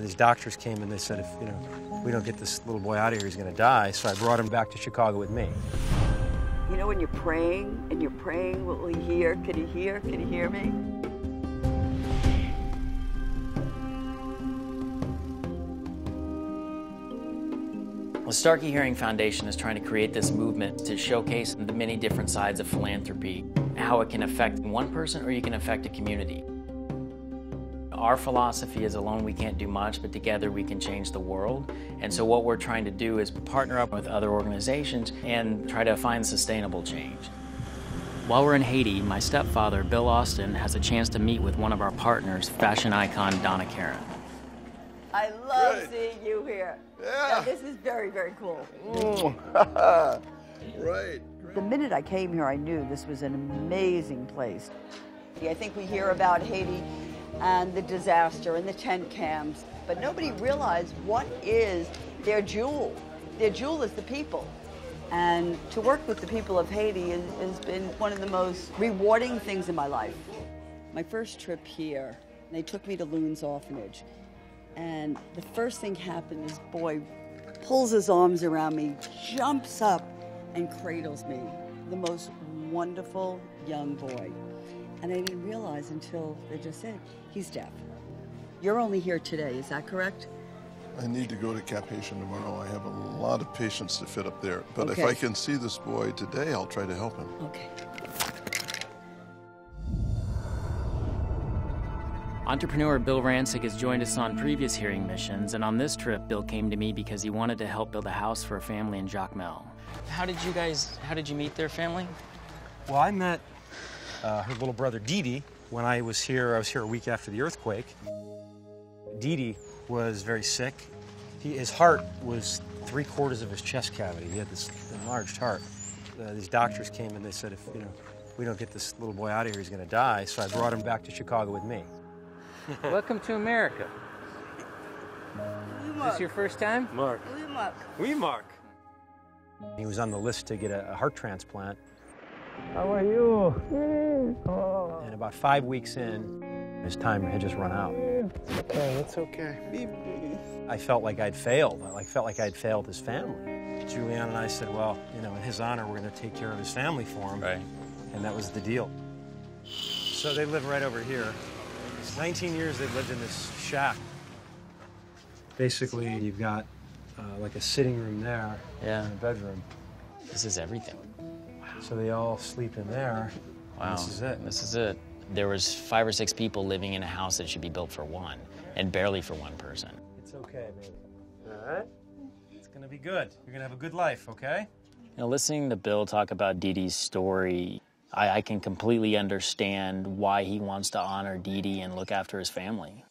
These doctors came and they said, if we don't get this little boy out of here, he's going to die. So I brought him back to Chicago with me. You know when you're praying and you're praying, will he hear? Can he hear? Can he hear me? The Starkey Hearing Foundation is trying to create this movement to showcase the many different sides of philanthropy, how it can affect one person or you can affect a community. Our philosophy is alone we can't do much, but together we can change the world. And so what we're trying to do is partner up with other organizations and try to find sustainable change. While we're in Haiti, my stepfather, Bill Austin, has a chance to meet with one of our partners, fashion icon Donna Karan. I love seeing you here. Yeah. Now, this is very, very cool. Right. The minute I came here, I knew this was an amazing place. I think we hear about Haiti and the disaster and the tent camps, but nobody realized what is their jewel. Their jewel is the people. And to work with the people of Haiti has been one of the most rewarding things in my life. My first trip here, they took me to Loon's orphanage. And the first thing happened, this boy pulls his arms around me, jumps up, and cradles me. The most wonderful young boy. And I didn't realize until they just said, he's deaf. You're only here today, is that correct? I need to go to Cap Haitian tomorrow. I have a lot of patients to fit up there. But okay. If I can see this boy today, I'll try to help him. Okay. Entrepreneur Bill Rancic has joined us on previous hearing missions, and on this trip, Bill came to me because he wanted to help build a house for a family in Jacmel. How did you meet their family? Well, I met her little brother, Dee, when I was here a week after the earthquake. Dee was very sick. His heart was 3/4 of his chest cavity. He had this enlarged heart. These doctors came and they said, if we don't get this little boy out of here, he's going to die. So I brought him back to Chicago with me. Welcome to America. Is this your first time? Mark. We Mark. He was on the list to get a heart transplant. How are you? And about 5 weeks in, his time had just run out. Okay, that's okay. I felt like I'd failed. I felt like I'd failed his family. Julianne and I said, well, in his honor, we're going to take care of his family for him. Right. And that was the deal. So they live right over here. It's 19 years they've lived in this shack. Basically, you've got like a sitting room there and a bedroom. This is everything. So they all sleep in there. Wow. This is it. This is it. There was 5 or 6 people living in a house that should be built for one, and barely for one person. It's okay, baby. All right? It's gonna be good. You're gonna have a good life, okay? Listening to Bill talk about Dee Dee's story, I can completely understand why he wants to honor Dee Dee and look after his family.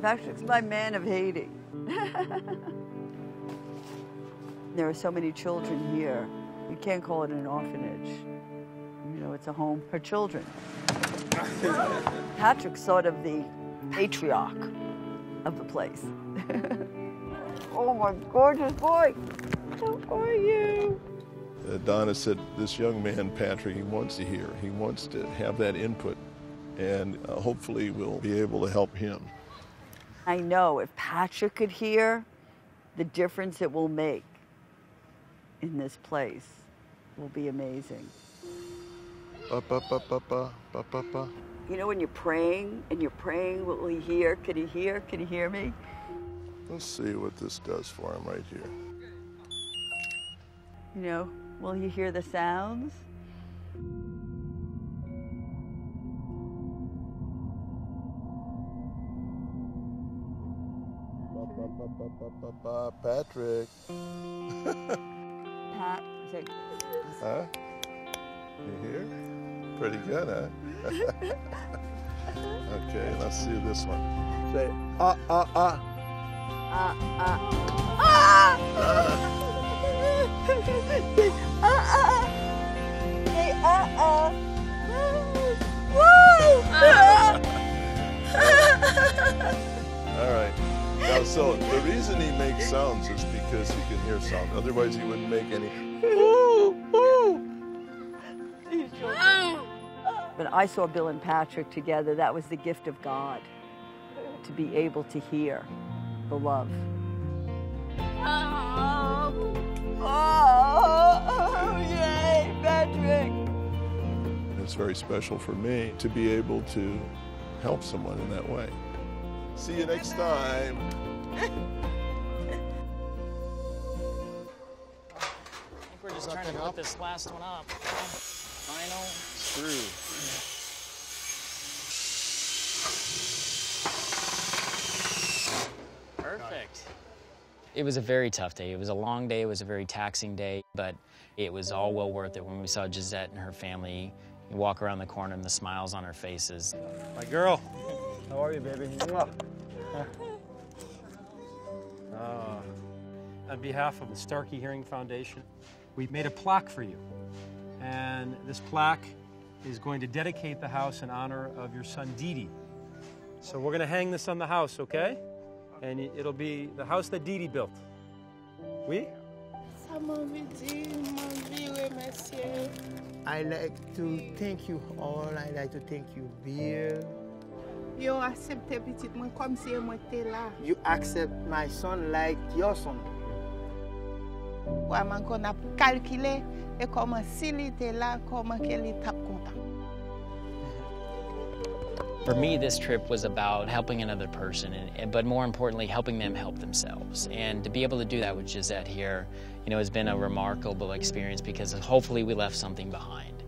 Patrick's my man of Haiti. There are so many children here. You can't call it an orphanage. It's a home for children. Patrick's sort of the patriarch of the place. Oh, my gorgeous boy. How are you? Donna said, this young man, Patrick, he wants to hear. He wants to have that input, and hopefully we'll be able to help him. I know if Patrick could hear, the difference it will make in this place will be amazing. When you're praying and you're praying, will he hear? Can he hear? Can he hear me? Let's see what this does for him right here. Will he hear the sounds? Patrick. Patrick. Huh? You hear? Pretty good, huh? Okay, let's see this one. Say, ah. Say, So the reason he makes sounds is because he can hear sound. Otherwise, he wouldn't make any. When I saw Bill and Patrick together, that was the gift of God, to be able to hear the love. Oh, yay, Patrick! It's very special for me to be able to help someone in that way. See you next time. I think we're just trying to put this last one up. Final screw. Perfect. It was a very tough day. It was a long day. It was a very taxing day, but it was all well worth it when we saw Gisette and her family walk around the corner and the smiles on her faces. My girl. How are you, baby? On behalf of the Starkey Hearing Foundation, we made a plaque for you. And this plaque is going to dedicate the house in honor of your son, Didi. So we're going to hang this on the house, okay? And it'll be the house that Didi built. Oui? I like to thank you all. I like to thank you, Bill. You accept petit moi comme si moi t'es là. You accept my son like your son. Ouais, man qu'on a calculé et comment s'il était là, comment qu'elle est content. For me, this trip was about helping another person, but more importantly, helping them help themselves. And to be able to do that with Gisette here, you know, has been a remarkable experience because hopefully we left something behind.